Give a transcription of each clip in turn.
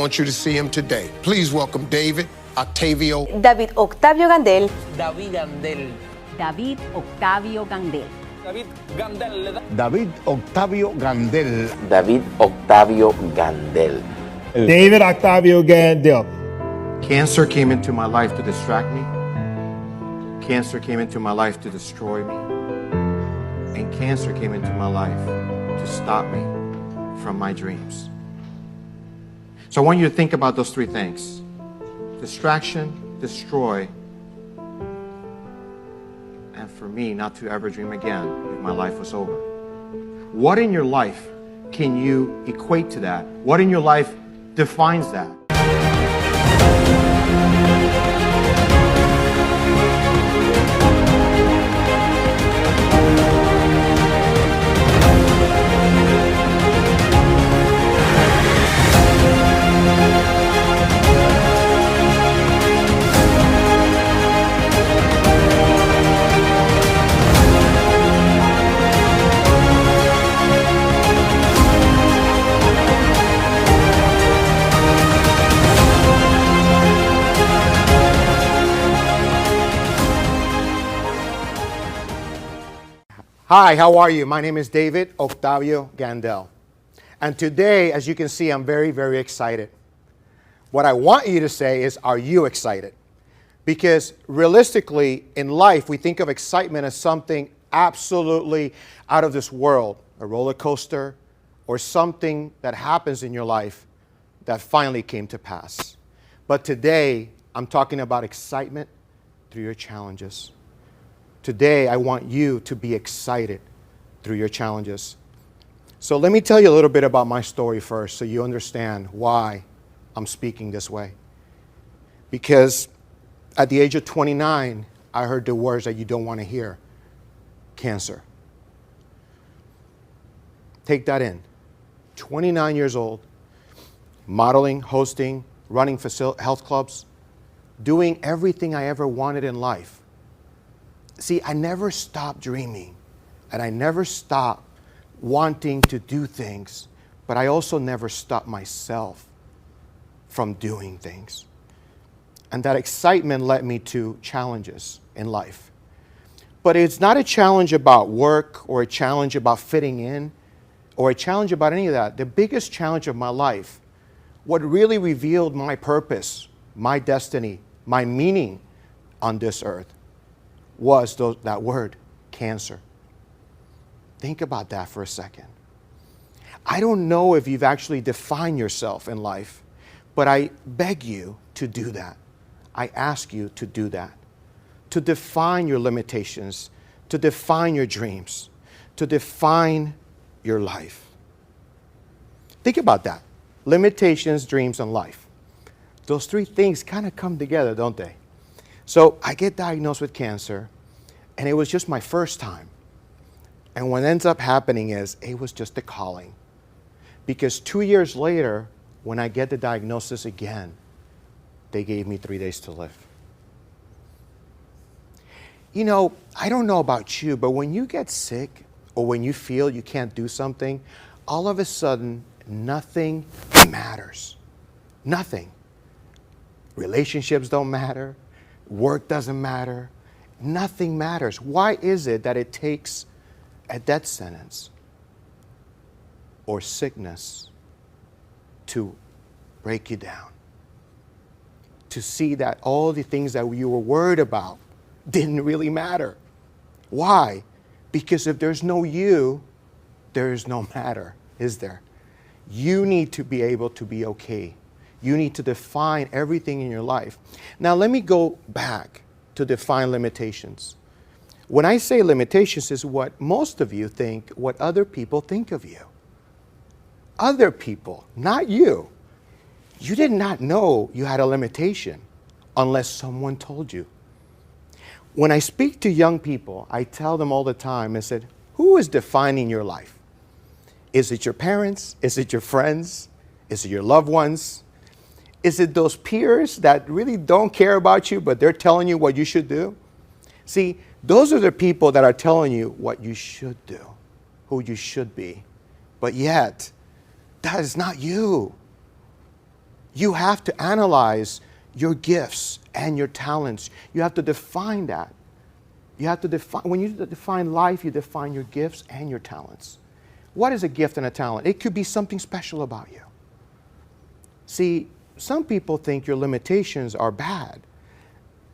want you to see him today. Please welcome David Octavio. David Octavio Gandell. David Gandell. David Octavio Gandell. David Gandell. David Octavio Gandell. David Octavio Gandell. David Octavio Gandell. Cancer came into my life to distract me. Cancer came into my life to destroy me. And cancer came into my life to stop me from my dreams. So I want you to think about those three things: distraction, destroy, and for me not to ever dream again if my life was over. What in your life can you equate to that? What in your life defines that? Hi, how are you? My name is David Octavio Gandell. And today, as you can see, I'm very, very excited. What I want you to say is, are you excited? Because realistically, in life, we think of excitement as something absolutely out of this world, a roller coaster, or something that happens in your life that finally came to pass. But today, I'm talking about excitement through your challenges. Today, I want you to be excited through your challenges. So let me tell you a little bit about my story first so you understand why I'm speaking this way. Because at the age of 29, I heard the words that you don't want to hear: cancer. Take that in. 29 years old, modeling, hosting, running health clubs, doing everything I ever wanted in life. See, I never stopped dreaming, and I never stopped wanting to do things, but I also never stopped myself from doing things. And that excitement led me to challenges in life. But it's not a challenge about work or a challenge about fitting in or a challenge about any of that. The biggest challenge of my life, what really revealed my purpose, my destiny, my meaning on this earth, was that word, cancer. Think about that for a second. I don't know if you've actually defined yourself in life, but I beg you to do that. I ask you to do that. To define your limitations, to define your dreams, to define your life. Think about that. Limitations, dreams, and life. Those three things kind of come together, don't they? So I get diagnosed with cancer, and it was just my first time. And what ends up happening is it was just a calling. Because 2 years later, when I get the diagnosis again, they gave me 3 days to live. You know, I don't know about you, but when you get sick or when you feel you can't do something, all of a sudden, nothing matters. Nothing. Relationships don't matter. Work doesn't matter. Nothing matters. Why is it that it takes a death sentence or sickness to break you down? To see that all the things that you were worried about didn't really matter. Why? Because if there's no you, there is no matter, is there? You need to be able to be okay. You need to define everything in your life. Now, let me go back to define limitations. When I say limitations, is what most of you think, what other people think of you. Other people, not you. You did not know you had a limitation unless someone told you. When I speak to young people, I tell them all the time, I said, who is defining your life? Is it your parents? Is it your friends? Is it your loved ones? Is it those peers that really don't care about you, but they're telling you what you should do? See, those are the people that are telling you what you should do, who you should be. But yet, that is not you. You have to analyze your gifts and your talents. You have to define that. You have to define, when you define life, you define your gifts and your talents. What is a gift and a talent? It could be something special about you. See, some people think your limitations are bad,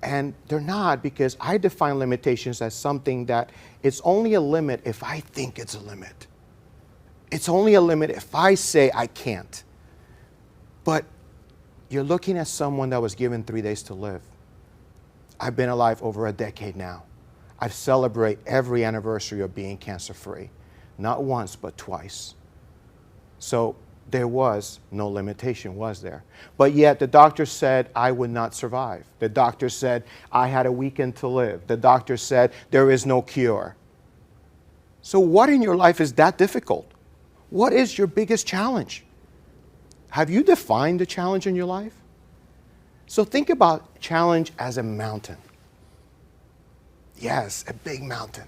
and they're not, because I define limitations as something that it's only a limit if I think it's a limit. It's only a limit if I say I can't. But you're looking at someone that was given 3 days to live. I've been alive over a decade now. I celebrate every anniversary of being cancer-free. Not once, but twice. So there was no limitation, was there? But yet the doctor said I would not survive. The doctor said I had a weekend to live. The doctor said there is no cure. So what in your life is that difficult? What is your biggest challenge? Have you defined the challenge in your life? So think about challenge as a mountain. Yes, a big mountain.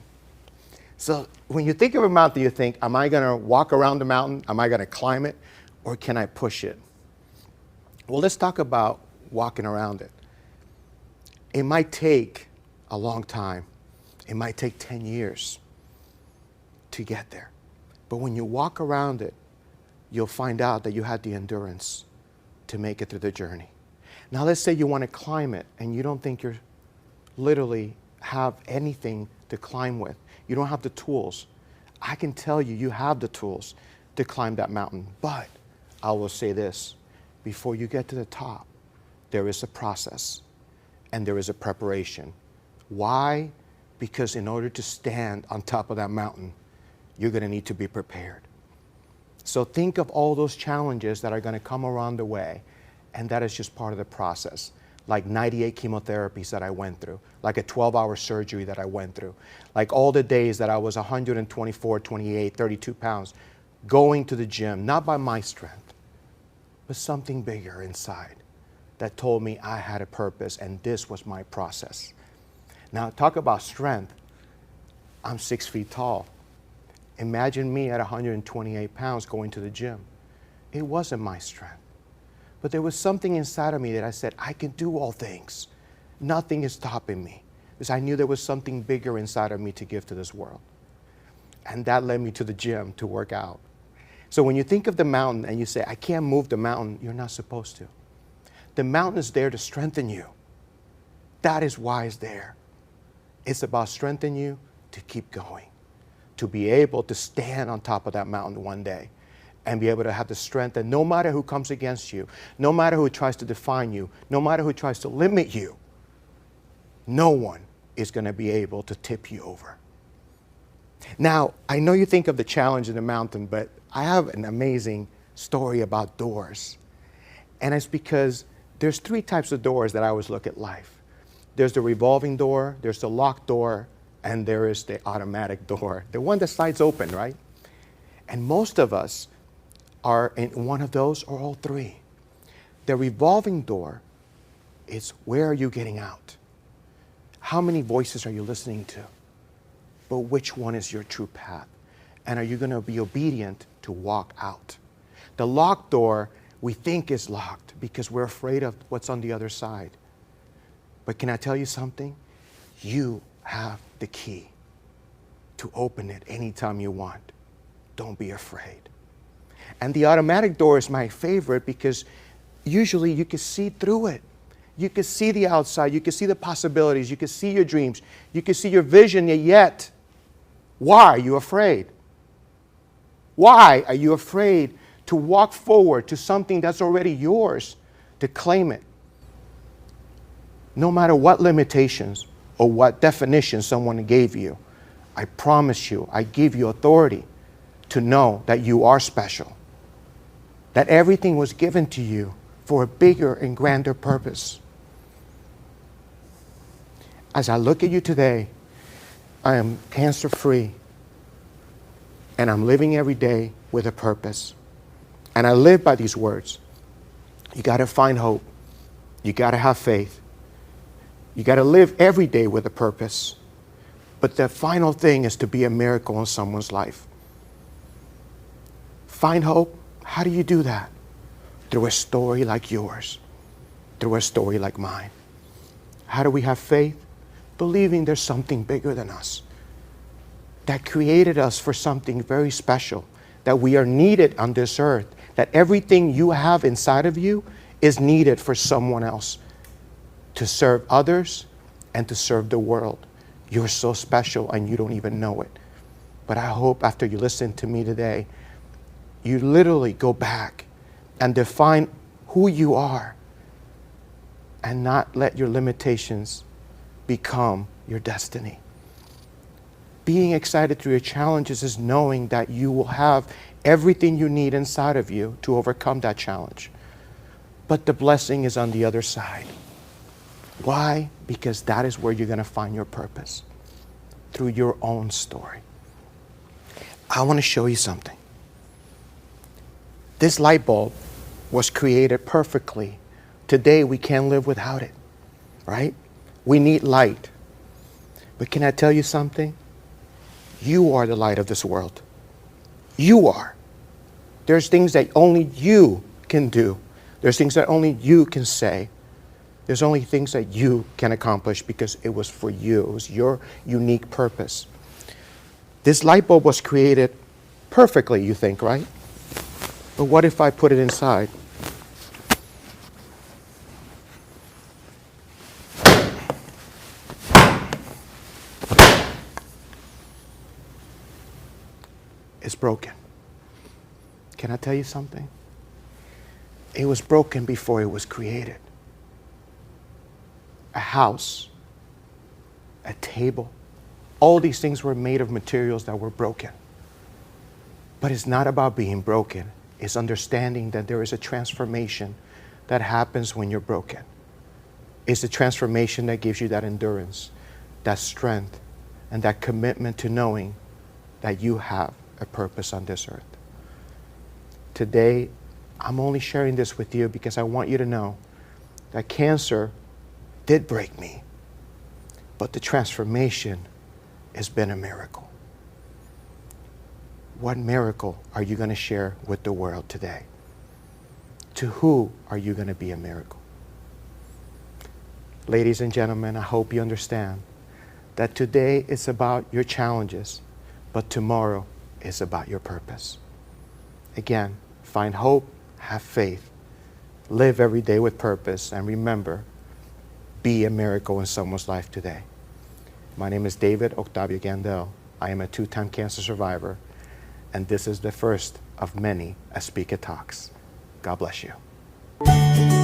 So when you think of a mountain, you think, am I going to walk around the mountain? Am I going to climb it? Or can I push it? Well, let's talk about walking around it. It might take a long time. It might take 10 years to get there. But when you walk around it, you'll find out that you had the endurance to make it through the journey. Now let's say you want to climb it and you don't think you're literally have anything to climb with. You don't have the tools. I can tell you, you have the tools to climb that mountain. But I will say this, before you get to the top, there is a process and there is a preparation. Why? Because in order to stand on top of that mountain, you're going to need to be prepared. So think of all those challenges that are going to come around the way, and that is just part of the process. Like 98 chemotherapies that I went through, like a 12-hour surgery that I went through, like all the days that I was 124, 28, 32 pounds, going to the gym, not by my strength, but something bigger inside that told me I had a purpose and this was my process. Now talk about strength. I'm 6 feet tall. Imagine me at 128 pounds going to the gym. It wasn't my strength. But there was something inside of me that I said, I can do all things. Nothing is stopping me. Because I knew there was something bigger inside of me to give to this world. And that led me to the gym to work out. So when you think of the mountain and you say, I can't move the mountain, you're not supposed to. The mountain is there to strengthen you. That is why it's there. It's about strengthening you to keep going, to be able to stand on top of that mountain one day and be able to have the strength that no matter who comes against you, no matter who tries to define you, no matter who tries to limit you, no one is going to be able to tip you over. Now, I know you think of the challenge in the mountain, but I have an amazing story about doors. And it's because there's 3 types of doors that I always look at life. There's the revolving door, there's the locked door, and there is the automatic door, the one that slides open, right? And most of us are in one of those or all 3. The revolving door is, where are you getting out? How many voices are you listening to? But which one is your true path? And are you going to be obedient to walk out? The locked door we think is locked because we're afraid of what's on the other side. But can I tell you something? You have the key to open it anytime you want. Don't be afraid. And the automatic door is my favorite because usually you can see through it. You can see the outside. You can see the possibilities. You can see your dreams. You can see your vision, yet why are you afraid? Why are you afraid to walk forward to something that's already yours, to claim it? No matter what limitations or what definition someone gave you, I promise you, I give you authority to know that you are special, that everything was given to you for a bigger and grander purpose. As I look at you today, I am cancer-free, and I'm living every day with a purpose. And I live by these words. You got to find hope. You got to have faith. You got to live every day with a purpose. But the final thing is to be a miracle in someone's life. Find hope. How do you do that? through a story like yours, through a story like mine. How do we have faith? Believing there's something bigger than us that created us for something very special, that we are needed on this earth, that everything you have inside of you is needed for someone else, to serve others and to serve the world. You're so special and you don't even know it. But I hope after you listen to me today, you literally go back and define who you are and not let your limitations become your destiny. Being excited through your challenges is knowing that you will have everything you need inside of you to overcome that challenge. But the blessing is on the other side. Why? Because that is where you're going to find your purpose, through your own story. I want to show you something. This light bulb was created perfectly. Today we can't live without it, right? We need light. But can I tell you something? You are the light of this world. You are. There's things that only you can do. There's things that only you can say. There's only things that you can accomplish because it was for you. It was your unique purpose. This light bulb was created perfectly, you think, right? But what if I put it inside? It's broken. Can I tell you something? It was broken before it was created. A house, a table, all these things were made of materials that were broken. But it's not about being broken. It's understanding that there is a transformation that happens when you're broken. It's a transformation that gives you that endurance, that strength, and that commitment to knowing that you have a purpose on this earth. Today, I'm only sharing this with you because I want you to know that cancer did break me, but the transformation has been a miracle. What miracle are you going to share with the world today? To who are you going to be a miracle? Ladies and gentlemen, I hope you understand that today is about your challenges, but tomorrow is about your purpose. Again, find hope, have faith, live every day with purpose, and remember, be a miracle in someone's life today. My name is David Octavio Gandell. I am a 2-time cancer survivor, and this is the first of many Aspika Talks. God bless you.